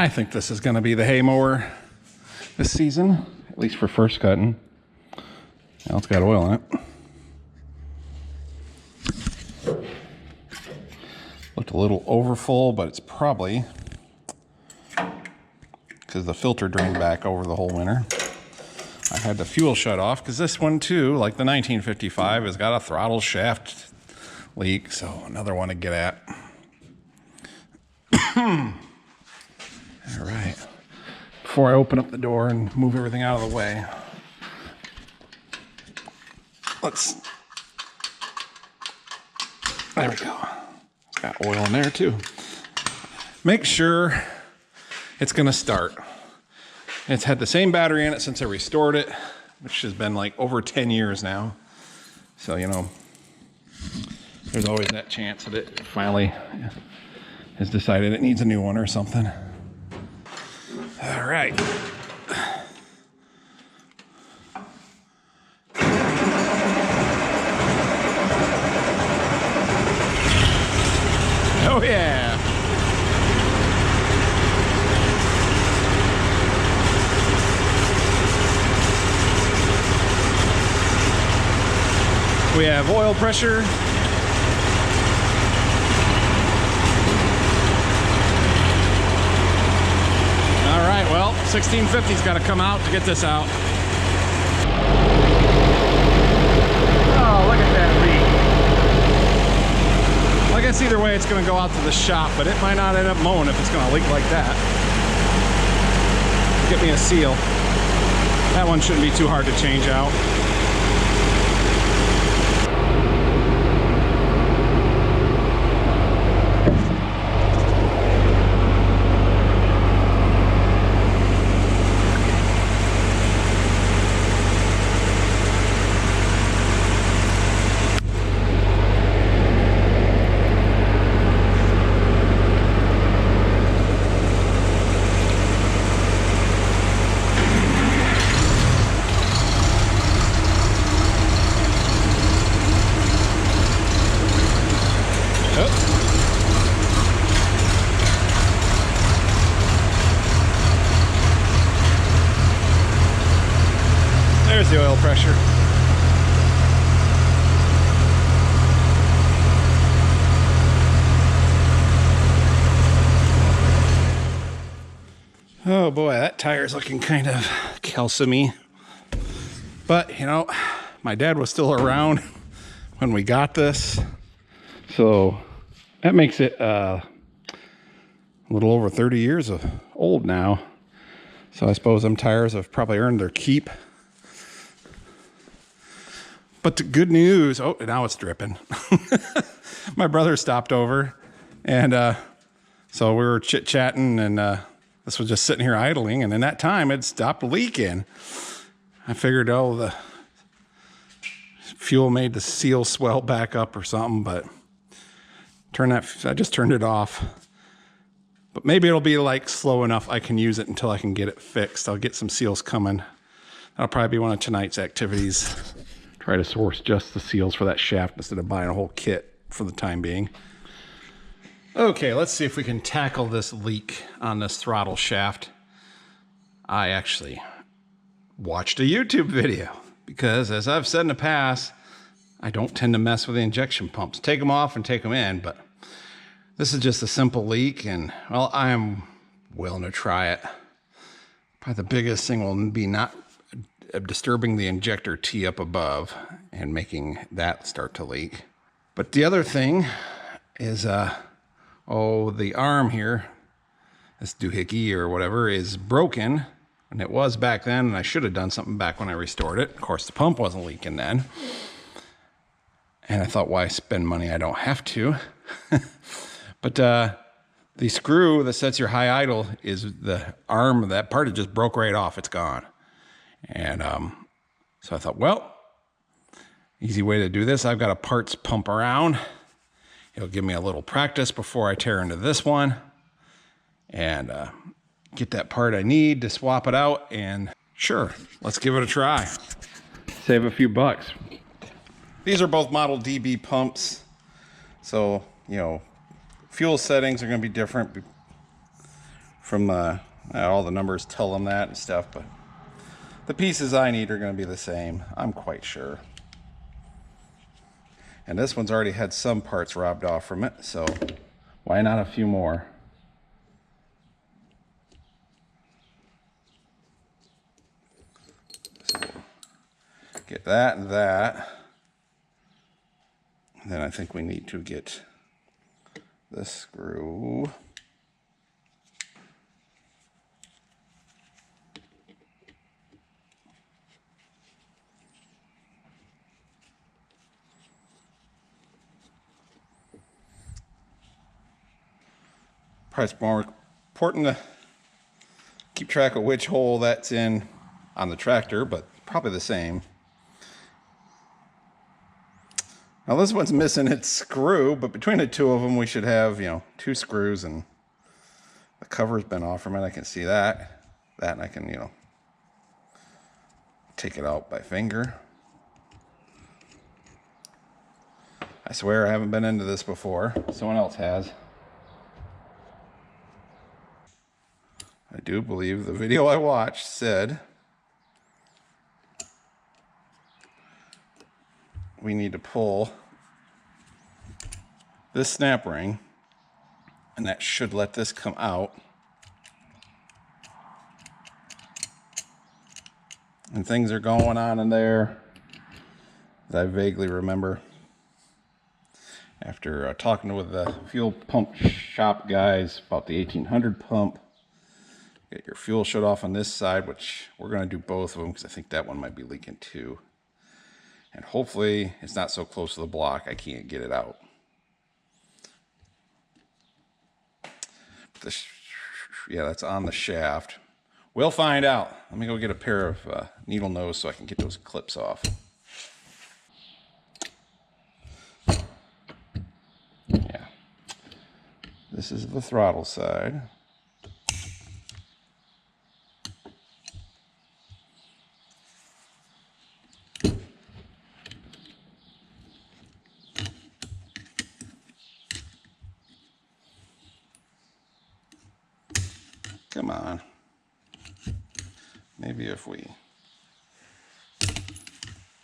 I think this is going to be the hay mower this season, at least for first cutting. Now it's got oil in it. Looked a little over full, but it's probably because the filter drained back over the whole winter. I had the fuel shut off because this one too, like the 1955, has got a throttle shaft leak, so another one to get at. All right, before I open up the door and move everything out of the way, there we go. It's got oil in there too. Make sure it's gonna start. It's had the same battery in it since I restored it, which has been like over 10 years now. So, you know, there's always that chance that it finally has decided it needs a new one or something. All right. Oh yeah. We have oil pressure. All right, well, 1650's got to come out to get this out. Oh, look at that leak. I guess either way it's going to go out to the shop, but it might not end up mowing if it's going to leak like that. Get me a seal. That one shouldn't be too hard to change out. There's the oil pressure. Oh boy, that tire's looking kind of calcium-y. But, you know, my dad was still around when we got this. So that makes it a little over 30 years old now. So I suppose them tires have probably earned their keep. But the good news, oh, now it's dripping. My brother stopped over, and so we were chit-chatting, and this was just sitting here idling, and in that time, it stopped leaking. I figured, oh, the fuel made the seal swell back up or something, but I just turned it off. But maybe it'll be like slow enough I can use it until I can get it fixed. I'll get some seals coming. That'll probably be one of tonight's activities. Try to source just the seals for that shaft instead of buying a whole kit for the time being. Okay, let's see if we can tackle this leak on this throttle shaft. I actually watched a YouTube video because, as I've said in the past, I don't tend to mess with the injection pumps. Take them off and take them in, but this is just a simple leak, and, well, I am willing to try it. Probably the biggest thing will be not disturbing the injector tee up above and making that start to leak. But the other thing is, the arm here, this doohickey or whatever, is broken. And it was back then, and I should have done something back when I restored it. Of course, the pump wasn't leaking then. And I thought, why spend money? I don't have to. But the screw that sets your high idle is the arm, that part, it just broke right off. It's gone. And so I thought, well, easy way to do this. I've got a parts pump around. It'll give me a little practice before I tear into this one and get that part I need to swap it out. And sure, let's give it a try. Save a few bucks. These are both Model DB pumps. So, you know, fuel settings are going to be different from all the numbers tell them that and stuff, but the pieces I need are going to be the same, I'm quite sure. And this one's already had some parts robbed off from it, so why not a few more? So get that and that. And then I think we need to get this screw. Probably it's more important to keep track of which hole that's in on the tractor, but probably the same. Now this one's missing its screw, but between the two of them we should have, 2 screws, and the cover's been off from it. I can see that. And I can, take it out by finger. I swear I haven't been into this before. Someone else has. I do believe the video I watched said we need to pull this snap ring, and that should let this come out. And things are going on in there that I vaguely remember. After talking with the fuel pump shop guys about the 1800 pump, get your fuel shut off on this side, which we're going to do both of them because I think that one might be leaking too. And hopefully it's not so close to the block I can't get it out. Yeah, that's on the shaft. We'll find out. Let me go get a pair of needle nose so I can get those clips off. Yeah. This is the throttle side. Come on. Maybe if we...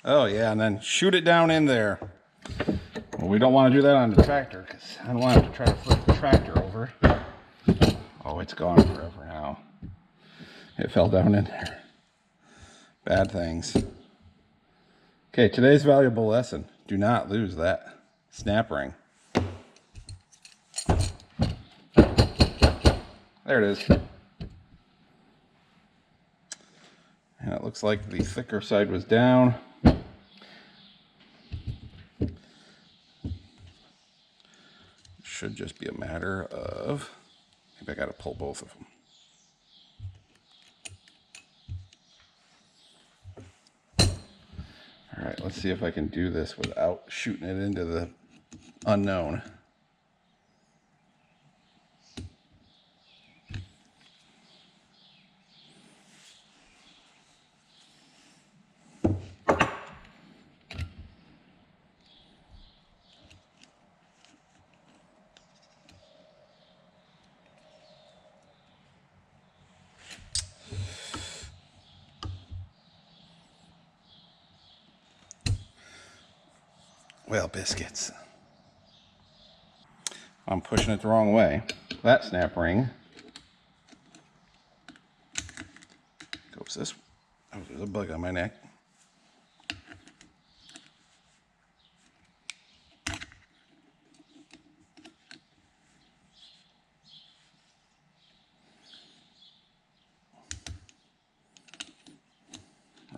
Oh yeah, and then shoot it down in there. Well, we don't want to do that on the tractor because I don't want to have to try to flip the tractor over. Oh, it's gone forever now. It fell down in there. Bad things. Okay, today's valuable lesson. Do not lose that snap ring. There it is. And it looks like the thicker side was down. Should just be a matter of, maybe I got to pull both of them. All right, let's see if I can do this without shooting it into the unknown. Well, biscuits. I'm pushing it the wrong way. That snap ring goes this way. Oh, there's a bug on my neck.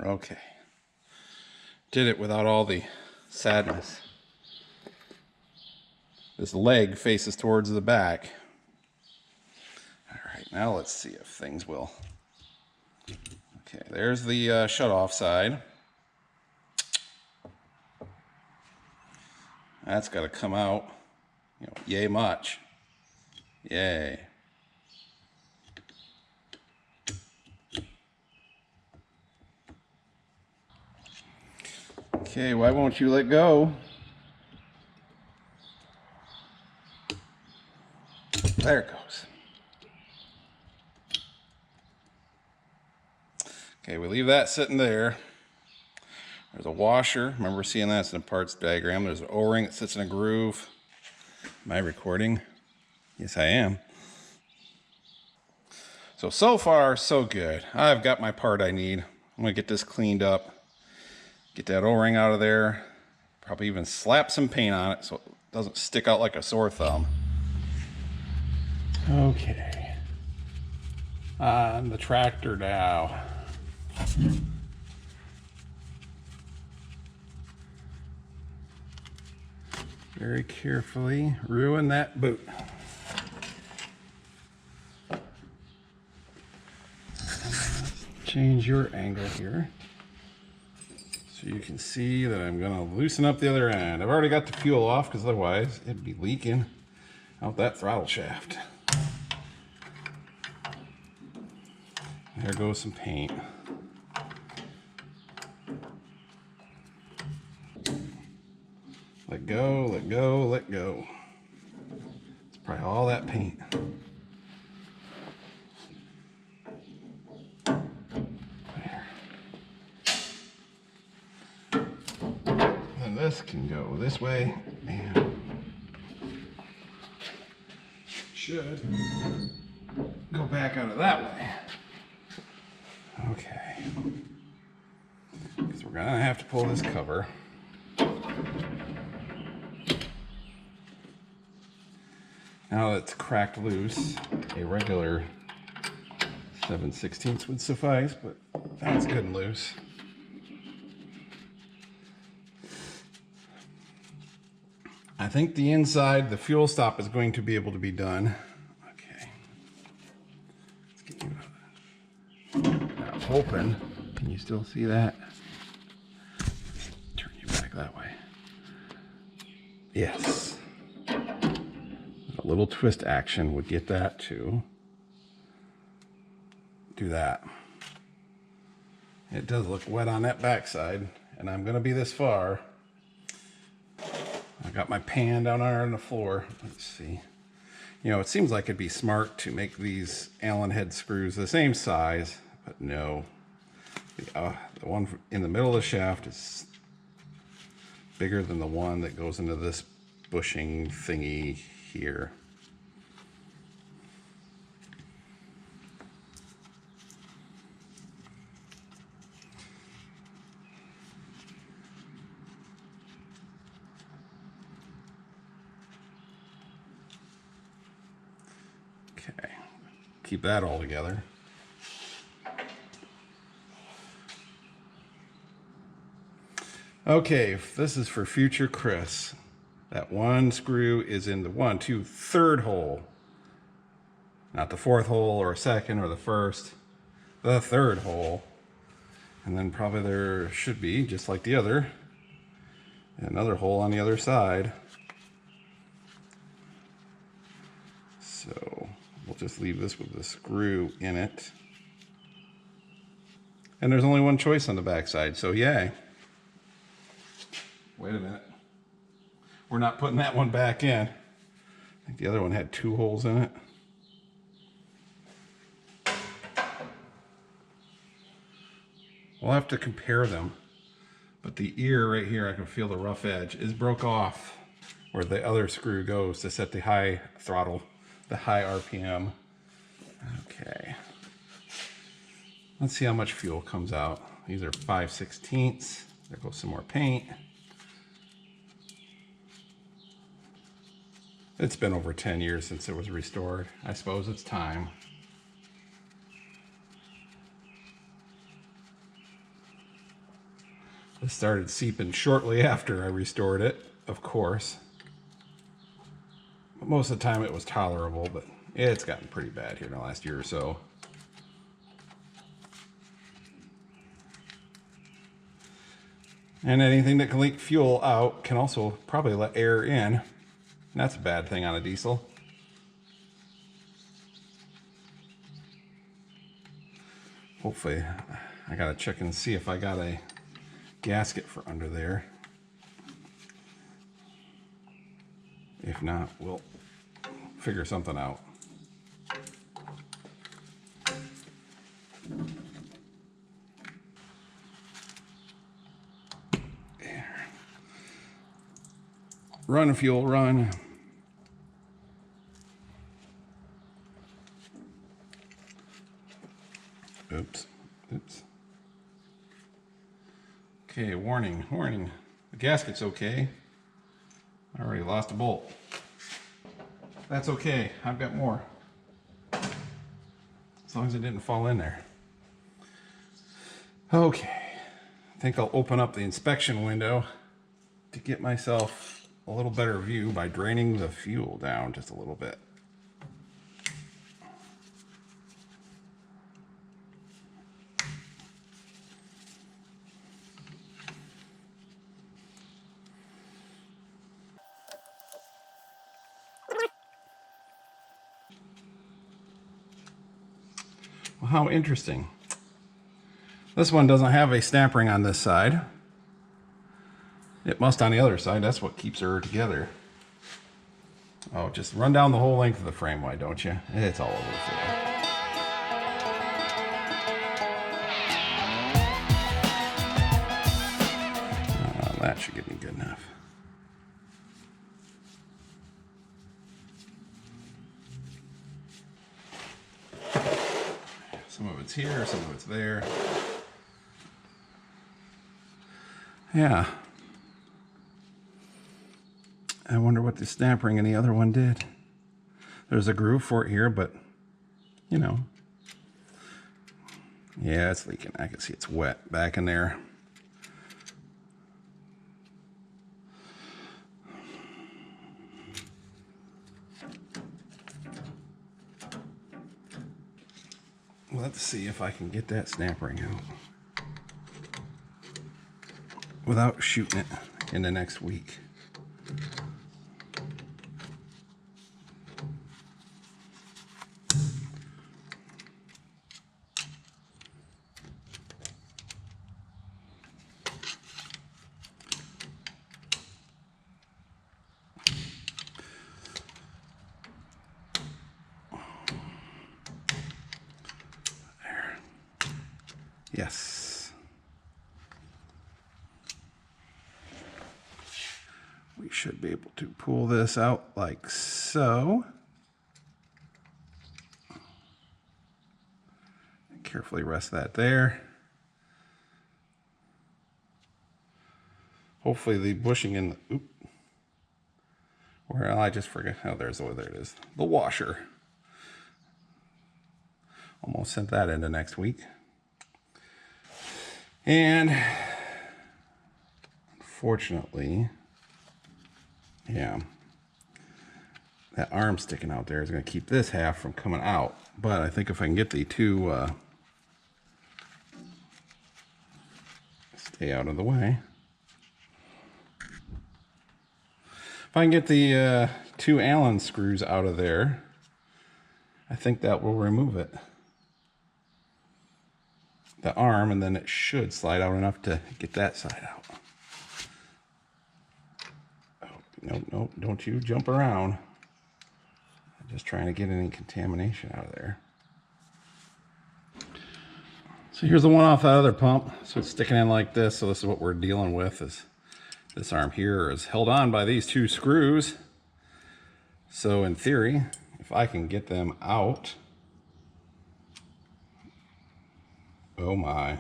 Okay. Did it without all the sadness. This leg faces towards the back. All right, now let's see if things will. Okay, there's the shut-off side. That's got to come out, yay much. Yay. Okay, why won't you let go? There it goes. Okay, we leave that sitting there. There's a washer. Remember seeing that? It's in the parts diagram. There's an O-ring that sits in a groove. Am I recording? Yes, I am. So far, so good. I've got my part I need. I'm going to get this cleaned up. Get that O-ring out of there. Probably even slap some paint on it so it doesn't stick out like a sore thumb. Okay. On the tractor now. Very carefully ruin that boot. Change your angle here so you can see that I'm going to loosen up the other end. I've already got the fuel off because otherwise it'd be leaking out that throttle shaft. There goes some paint. Let go, let go, let go. It's probably all that paint. There. And this can go this way and should go back out of that way. Okay. Because we're going to have to pull this cover. Now that it's cracked loose, a regular 7/16 would suffice, but that's good and loose. I think the inside, the fuel stop is going to be able to be done. Okay. Let's get you out. Open. Can you still see that? Turn you back that way. Yes. A little twist action would get that to do that. It does look wet on that backside, and I'm going to be this far. I got my pan down there on the floor. Let's see. You know, it seems like it'd be smart to make these Allen head screws the same size, but no. The one in the middle of the shaft is bigger than the one that goes into this bushing thingy here. Okay, keep that all together. Okay, this is for future Chris. That one screw is in the 1, 2, 3rd hole. Not the 4th hole or 2nd or the 1st. The 3rd hole. And then probably there should be, just like the other, another hole on the other side. So we'll just leave this with the screw in it. And there's only one choice on the back side, so yay. Wait a minute. We're not putting that one back in. I think the other one had 2 holes in it. We'll have to compare them. But the ear right here, I can feel the rough edge, is broke off where the other screw goes to set the high throttle, the high RPM. Okay. Let's see how much fuel comes out. These are 5/16. There goes some more paint. It's been over 10 years since it was restored. I suppose it's time. It started seeping shortly after I restored it, of course. But most of the time it was tolerable, but it's gotten pretty bad here in the last year or so. And anything that can leak fuel out can also probably let air in. And that's a bad thing on a diesel. Hopefully, I gotta check and see if I got a gasket for under there. If not, we'll figure something out. Run, fuel, run. Oops. Oops. Okay, warning, warning. The gasket's okay. I already lost a bolt. That's okay, I've got more. As long as it didn't fall in there. Okay, I think I'll open up the inspection window to get myself a little better view by draining the fuel down just a little bit. Well, how interesting. This one doesn't have a snap ring on this side. It must on the other side. That's what keeps her together. Oh, just run down the whole length of the frame, why don't you? It's all over the floor. That should get me good enough. Some of it's here, some of it's there. Yeah. I wonder what the snap ring in the other one did. There's a groove for it here, but, you know. Yeah, it's leaking. I can see it's wet back in there. Let's see if I can get that snap ring out without shooting it in the next week. Yes. We should be able to pull this out like so. Carefully rest that there. Hopefully the bushing in the, oop. Well, I just forgot. Oh, there it is. The washer. Almost sent that into next week. And unfortunately, yeah, that arm sticking out there is going to keep this half from coming out. But I think if I can get the two stay out of the way. If I can get the two Allen screws out of there, I think that will remove it. The arm, and then it should slide out enough to get that side out. Oh, no, don't you jump around. I'm just trying to get any contamination out of there. So here's the one off that other pump. So it's sticking in like this. So this is what we're dealing with. Is this arm here is held on by these two screws. So in theory, if I can get them out, oh my.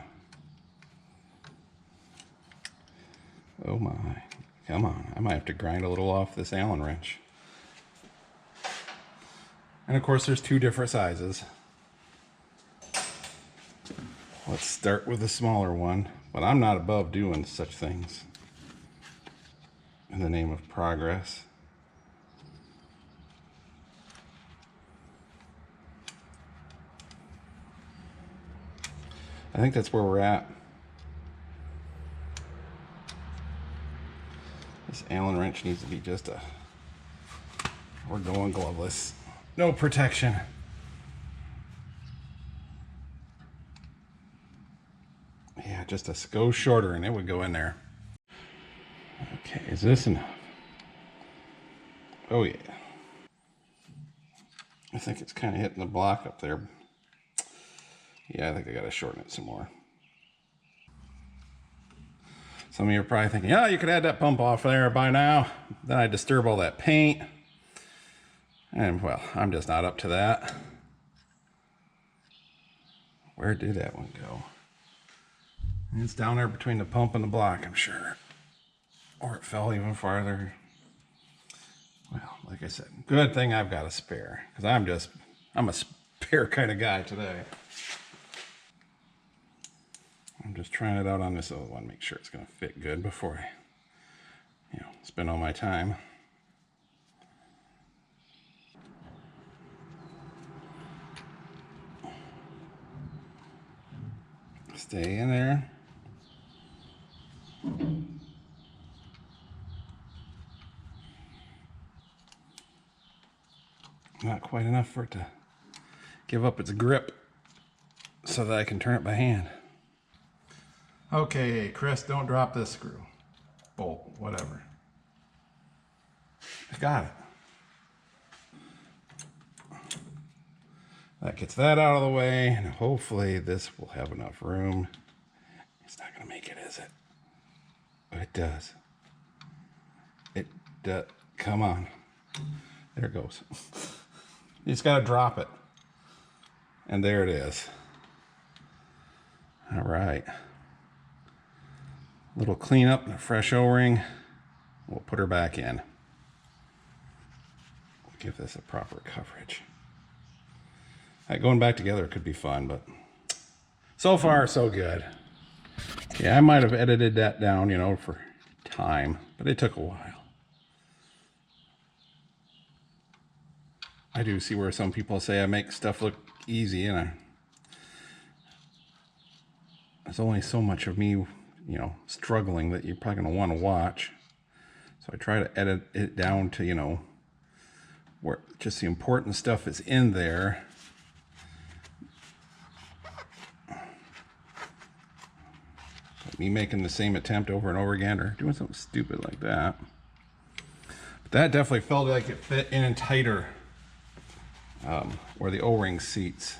Oh my. Come on. I might have to grind a little off this Allen wrench. And of course there's two different sizes. Let's start with the smaller one, but I'm not above doing such things in the name of progress. I think that's where we're at. This Allen wrench needs to be just a, we're going gloveless. No protection. Yeah, just a go shorter and it would go in there. Okay, is this enough? Oh yeah. I think it's kind of hitting the block up there. Yeah, I think I gotta shorten it some more. Some of you are probably thinking, yeah, you could add that pump off there by now. Then I disturb all that paint. And well, I'm just not up to that. Where did that one go? It's down there between the pump and the block, I'm sure. Or it fell even farther. Well, like I said, good thing I've got a spare, because I'm a spare kind of guy today. I'm just trying it out on this other one, make sure it's going to fit good before I, spend all my time. Stay in there. Not quite enough for it to give up its grip so that I can turn it by hand. Okay, Chris, don't drop this screw. Bolt, whatever. I got it. That gets that out of the way, and hopefully this will have enough room. It's not going to make it, is it? But it does. It does. Come on. There it goes. You just got to drop it. And there it is. All right. Little cleanup and a fresh O-ring. We'll put her back in. We'll give this a proper coverage. Going back together could be fun, but so far so good. Yeah, I might have edited that down, for time, but it took a while. I do see where some people say I make stuff look easy, and there's only so much of me, struggling that you're probably going to want to watch. So I try to edit it down to, where just the important stuff is in there. But me making the same attempt over and over again or doing something stupid like that. But that definitely felt like it fit in tighter. Where the O-ring seats.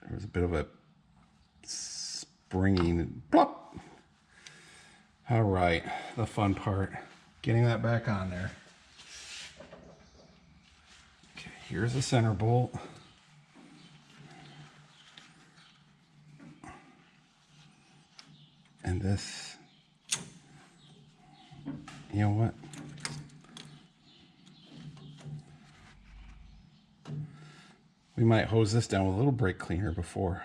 There was a bit of a springing plop. All right, the fun part, getting that back on there. Okay, here's the center bolt. And this, you know what? We might hose this down with a little brake cleaner before.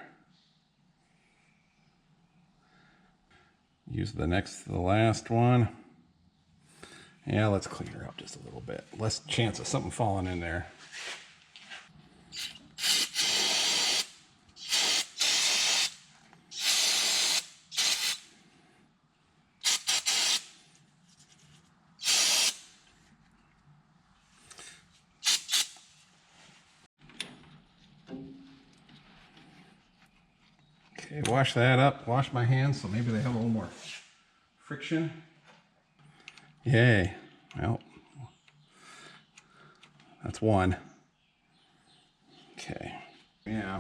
Use the next to the last one. Yeah, let's clean her up just a little bit. Less chance of something falling in there. Okay, wash that up, wash my hands so maybe they have a little more friction. Yay. Well, that's one. Okay. Yeah.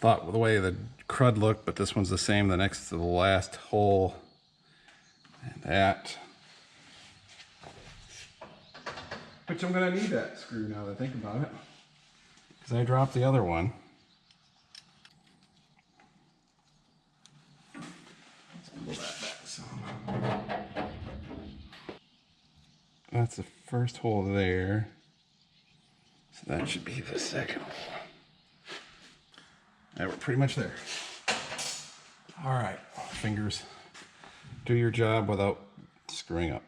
Thought the way the crud looked, but this one's the same, the next to the last hole. And that. Which I'm going to need that screw now that I think about it. Because I dropped the other one. Pull that back some. That's the first hole there. So that should be the second hole. Yeah, we're pretty much there. All right, fingers, do your job without screwing up.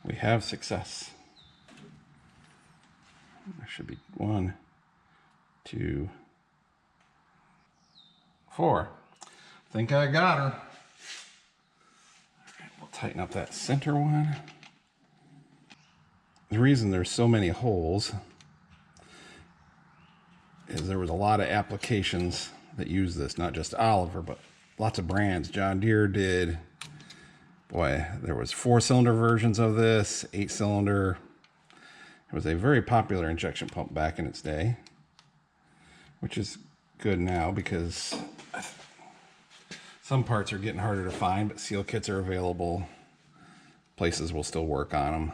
We have success. There should be 1, 2, 4. Think I got her. All right, we'll tighten up that center one. The reason there's so many holes is there was a lot of applications that use this, not just Oliver, but lots of brands. John Deere did, Boy, there was 4-cylinder versions of this, 8-cylinder. It was a very popular injection pump back in its day, which is good now because some parts are getting harder to find, but seal kits are available. Places will still work on them.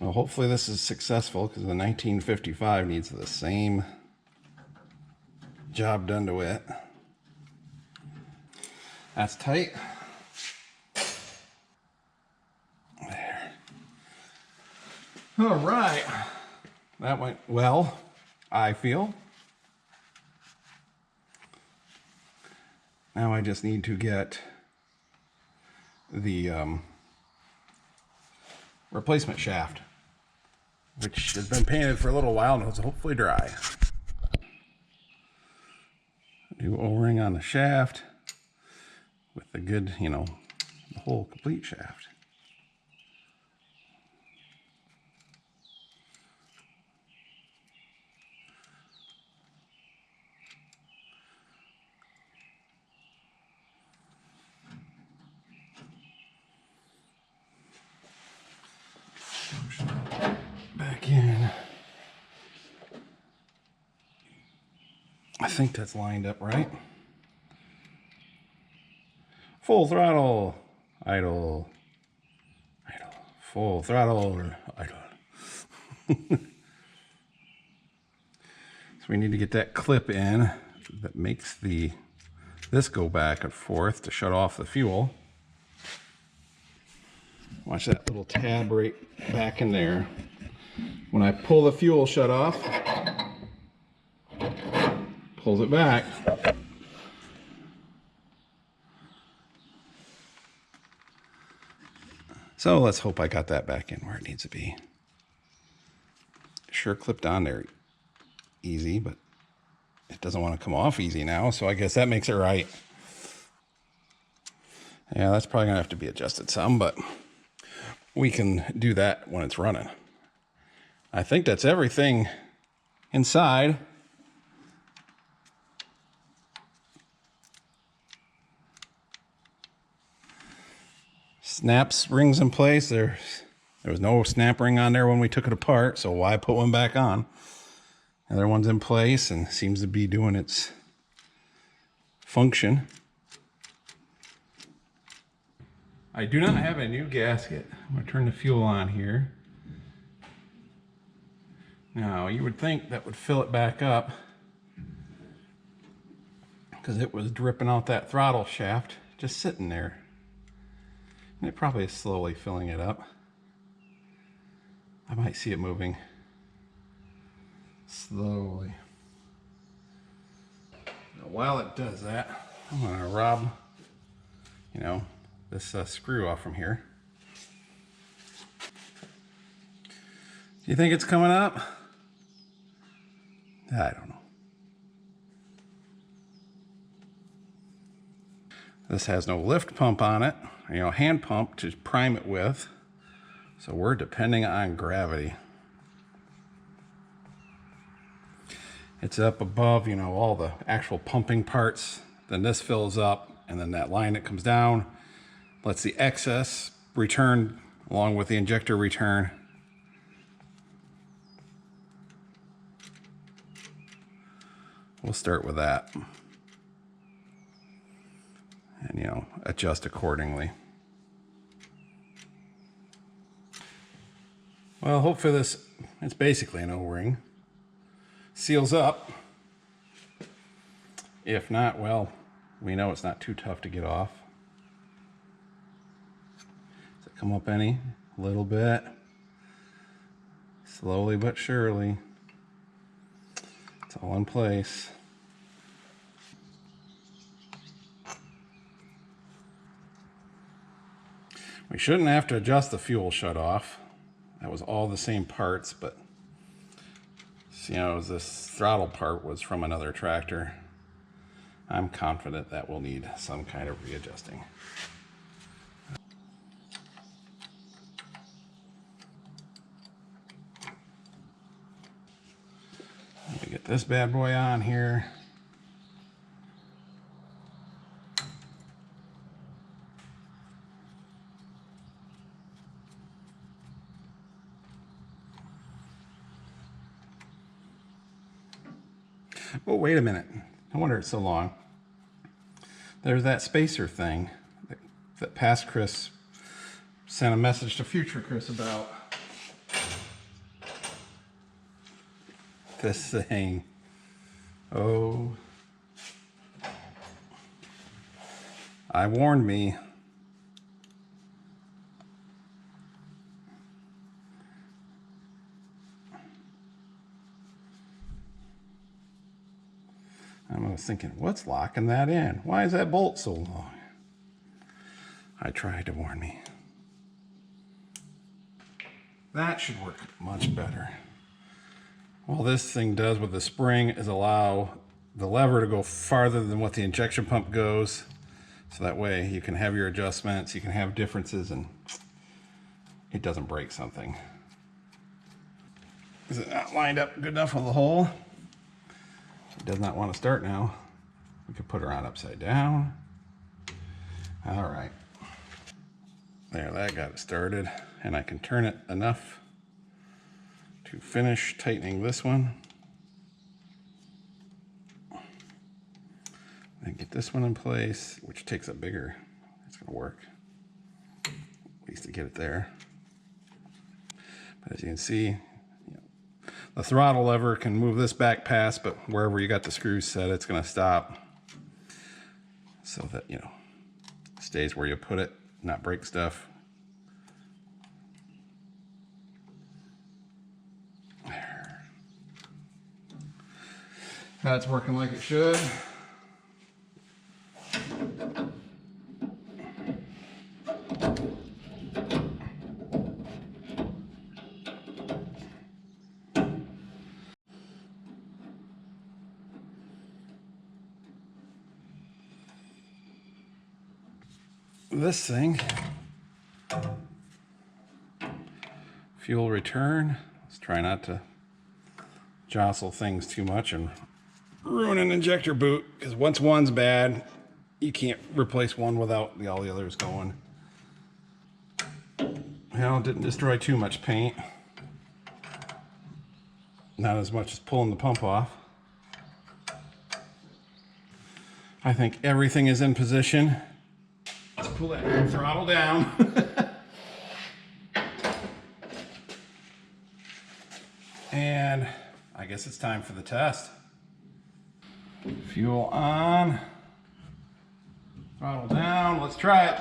Well, hopefully this is successful because the 1955 needs the same job done to it. That's tight. There. All right. That went well, I feel. Now I just need to get the replacement shaft, which has been painted for a little while and is hopefully dry. New O-ring on the shaft with the good, you know, the whole complete shaft. Back in. I think that's lined up right. Full throttle, idle, idle, full throttle, idle. So we need to get that clip in that makes this go back and forth to shut off the fuel. Watch that little tab right back in there. When I pull the fuel shut off, pulls it back. So let's hope I got that back in where it needs to be. Sure clipped on there easy, but it doesn't want to come off easy now, so I guess that makes it right. Yeah, that's probably gonna have to be adjusted some, but we can do that when it's running. I think that's everything inside. Snap rings in place. There was no snap ring on there when we took it apart, so why put one back on? The other one's in place and seems to be doing its function. I do not have a new gasket. I'm going to turn the fuel on here. Now, you would think that would fill it back up because it was dripping out that throttle shaft just sitting there. And it probably is slowly filling it up. I might see it moving slowly. Now, while it does that, I'm going to rob, you know, this screw off from here. Do you think it's coming up? I don't know. This has no lift pump on it, you know, hand pump to prime it with. So we're depending on gravity. It's up above, you know, all the actual pumping parts. Then this fills up, and then that line that comes down lets the excess return along with the injector return. We'll start with that. And, you know, adjust accordingly. Well, hopefully it's basically an O-ring. Seals up. If not, well, we know it's not too tough to get off. Does it come up any? A little bit. Slowly but surely. It's all in place. We shouldn't have to adjust the fuel shut off. That was all the same parts, but you know, this throttle part was from another tractor. I'm confident that will need some kind of readjusting. Let me get this bad boy on here. Oh, wait a minute. No wonder it's so long. There's that spacer thing that past Chris sent a message to future Chris about. This thing. Oh. I warned me. I was thinking, what's locking that in? Why is that bolt so long? I tried to warn me. That should work much better. All this thing does with the spring is allow the lever to go farther than what the injection pump goes. So that way you can have your adjustments, you can have differences, and it doesn't break something. Is it not lined up good enough with the hole? It does not want to start now. We could put her on upside down. All right. There, that got it started. And I can turn it enough to finish tightening this one. Then get this one in place, which takes a bigger, it's gonna work. At least to get it there. But as you can see, the throttle lever can move this back past, but wherever you got the screws set, it's gonna stop. So that, it stays where you put it, not break stuff. There. That's working like it should. This thing, fuel return. Let's try not to jostle things too much and ruin an injector boot, because once one's bad, you can't replace one without all the others going. Well, didn't destroy too much paint. Not as much as pulling the pump off. I think everything is in position. Let's pull that throttle down. And I guess it's time for the test. Fuel on. Throttle down. Let's try it.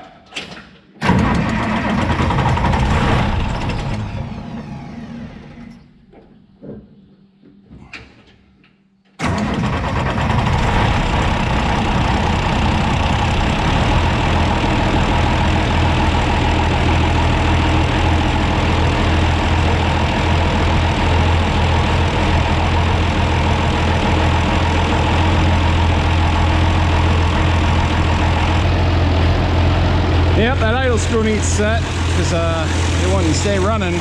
Yep, that idle screw needs set because it wouldn't stay running.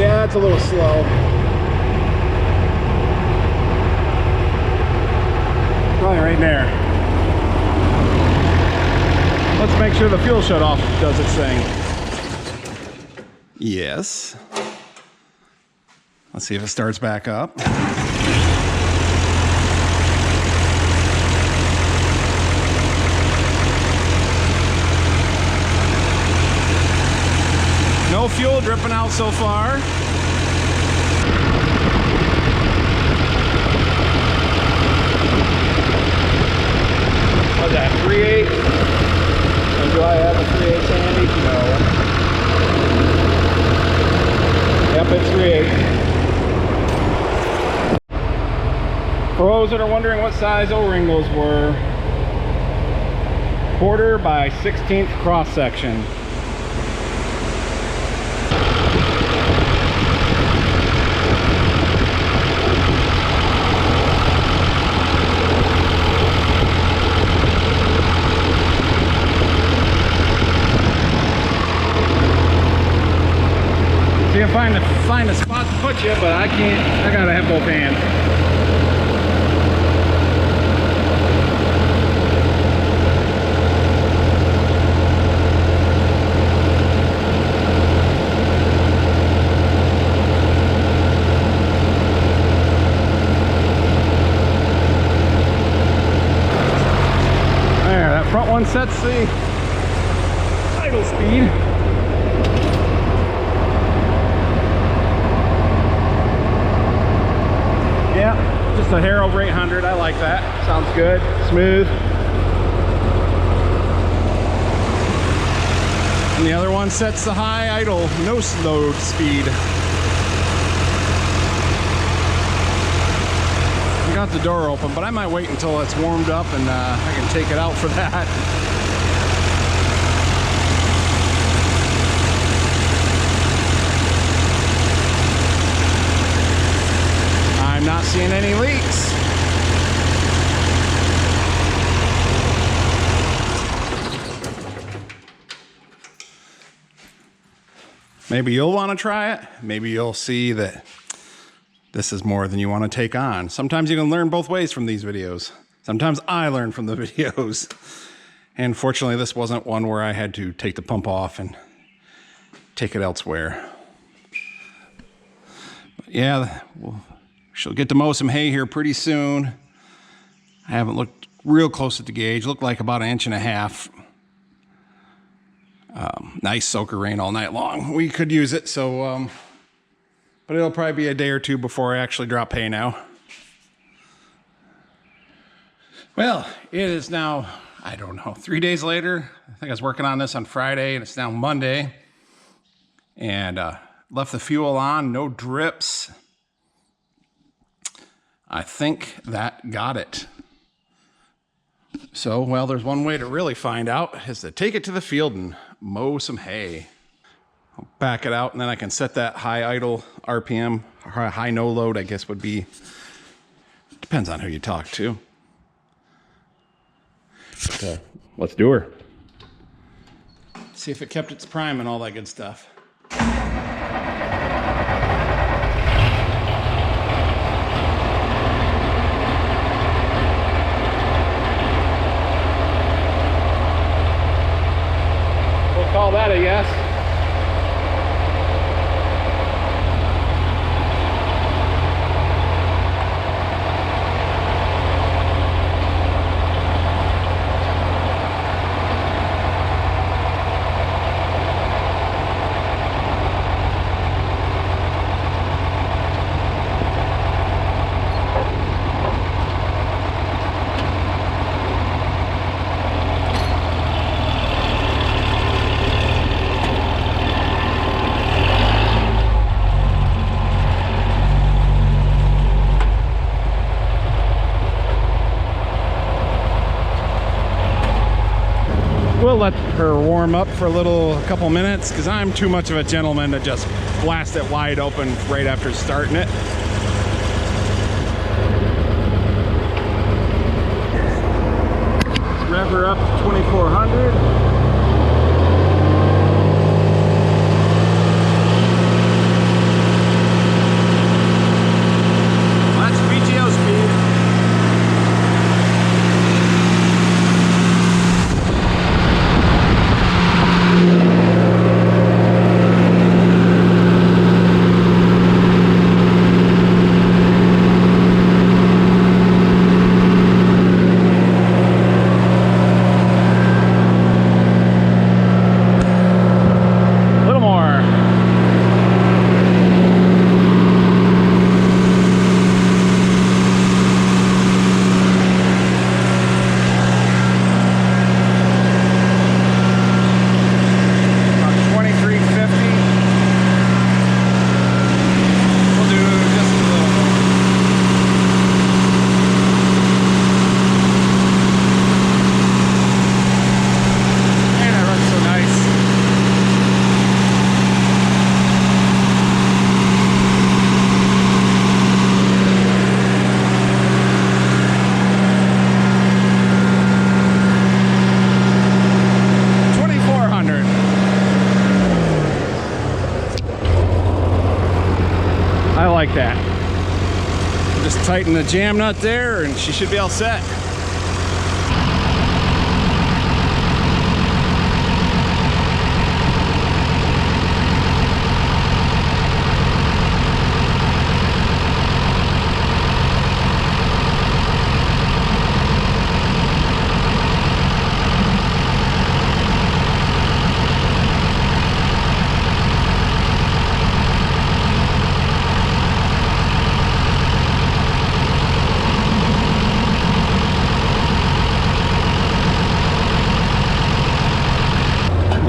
Yeah, it's a little slow. Probably right there. Let's make sure the fuel shut-off does its thing. Yes. Let's see if it starts back up. No fuel dripping out so far. What's that, 3/8? Do I have a 3/8 handy? No. Yep, it's 3/8. For those that are wondering what size O-ring those were, 1/4 by 1/16 cross section. See, I'm trying to find a spot to put you, but I can't. I gotta have both hands. Front one sets the idle speed. Yeah, just a hair over 800. I like that. Sounds good. Smooth. And the other one sets the high idle no load speed. I got the door open, but I might wait until it's warmed up and I can take it out for that. I'm not seeing any leaks. Maybe you'll want to try it. Maybe you'll see that this is more than you want to take on. Sometimes you can learn both ways from these videos. Sometimes I learn from the videos. And fortunately, this wasn't one where I had to take the pump off and take it elsewhere. But yeah, she'll get to mow some hay here pretty soon. I haven't looked real close at the gauge. Looked like about 1.5 inches. Nice soaker rain all night long. We could use it, so but it'll probably be a day or two before I actually drop hay now. Well, it is now, I don't know, 3 days later. I think I was working on this on Friday, and it's now Monday. And left the fuel on, no drips. I think that got it. So, well, there's one way to really find out, is to take it to the field and mow some hay. I'll back it out, and then I can set that high idle RPM, or high no load, I guess would be, depends on who you talk to. But, let's do her. See if it kept its prime and all that good stuff. We'll call that a yes. We'll let her warm up for a couple minutes, because I'm too much of a gentleman to just blast it wide open right after starting it. Let's rev her up to 2400. I like that. Just tighten the jam nut there and she should be all set.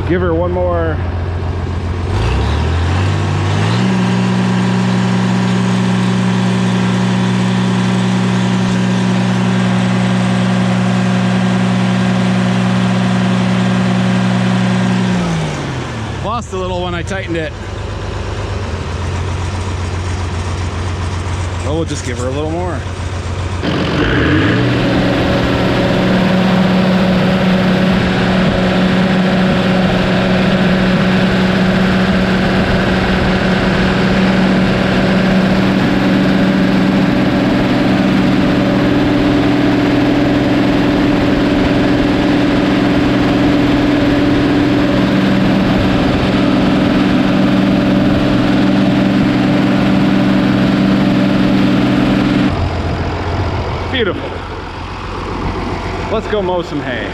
We'll give her one more. Lost a little when I tightened it. Well, we'll just give her a little more. Beautiful. Let's go mow some hay.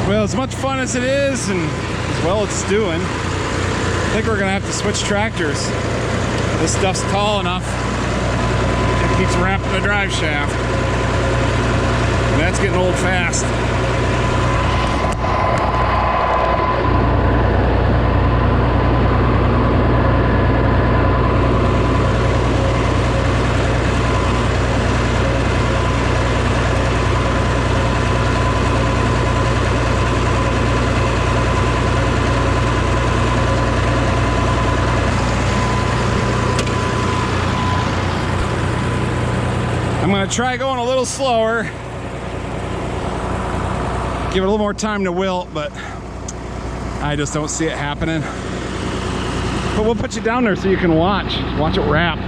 Well, as much fun as it is, and as well it's doing, I think we're gonna have to switch tractors. This stuff's tall enough. It keeps wrapping the drive shaft. And that's getting old fast. I'm going to try going a little slower, give it a little more time to wilt, but I just don't see it happening. But we'll put you down there so you can watch it wrap.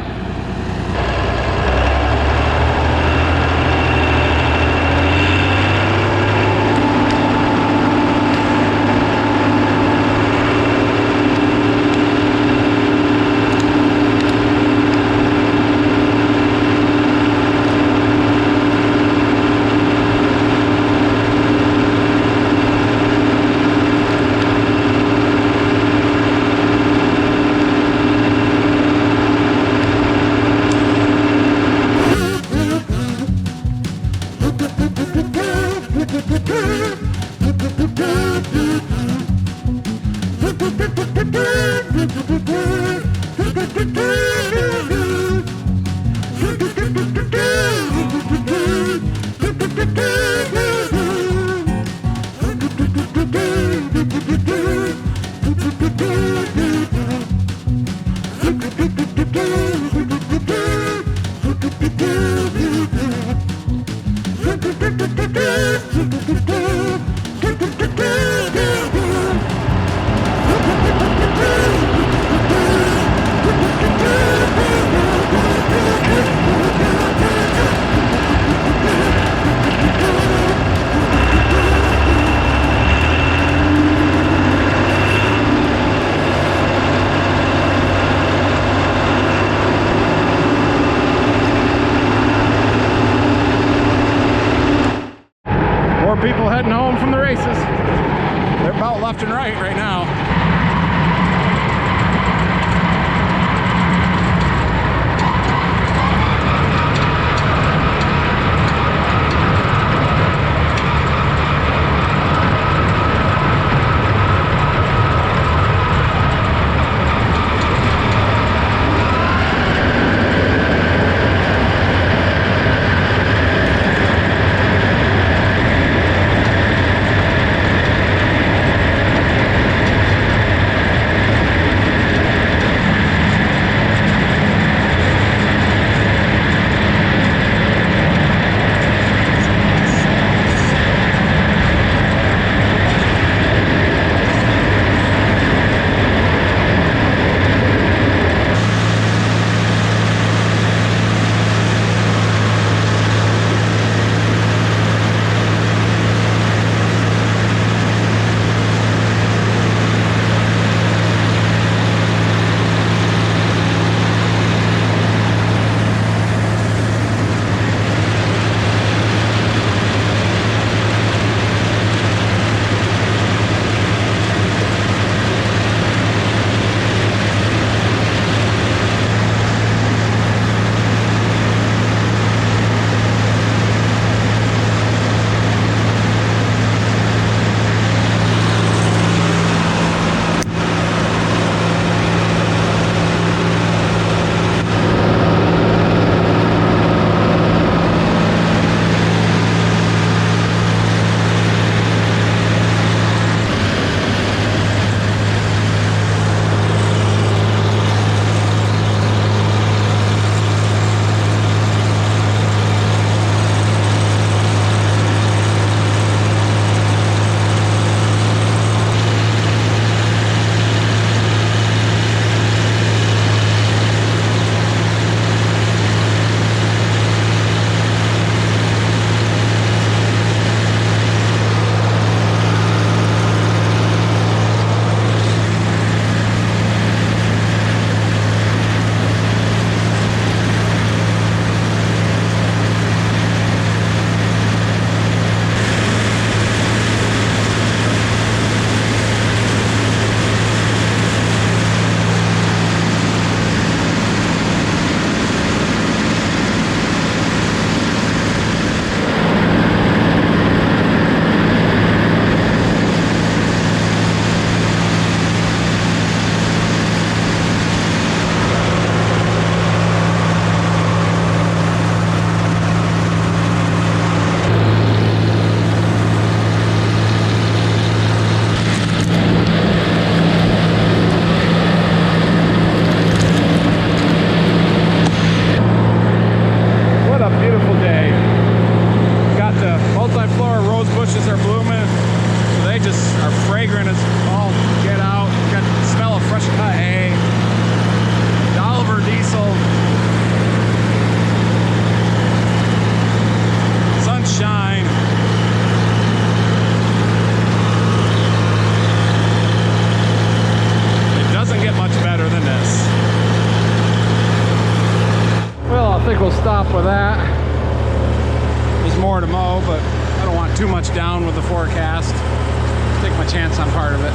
People heading home from the races. They're about left and right now. just are fragrant as all get out. Got the smell of fresh cut hay. Oliver diesel. Sunshine. It doesn't get much better than this. Well, I think we'll stop with that. There's more to mow, but I don't want too much down with the forecast. Take my chance on part of it.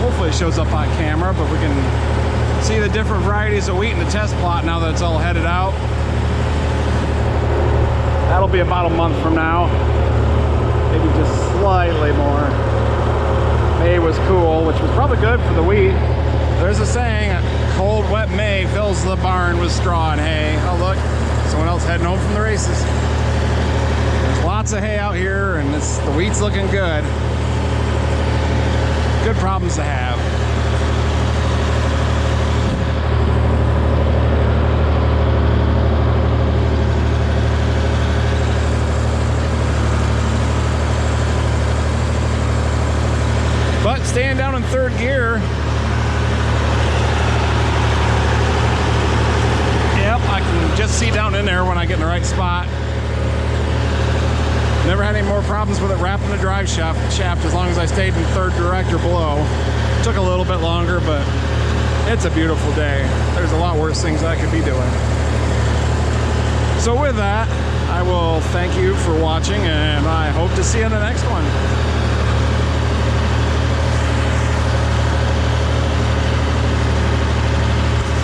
Hopefully it shows up on camera, but we can see the different varieties of wheat in the test plot now that it's all headed out. That'll be about a month from now. Maybe just slightly more. May was cool, which was probably good for the wheat. There's a saying, a cold, wet May fills the barn with straw and hay. Oh look, someone else heading home from the races. There's lots of hay out here and the wheat's looking good. Good problems to have. But staying down in third gear, yep, I can just see down in there when I get in the right spot. Never had any more problems with it wrapping the drive shaft as long as I stayed in third direct or below. Took a little bit longer, but it's a beautiful day. There's a lot worse things I could be doing. So with that, I will thank you for watching, and I hope to see you in the next one.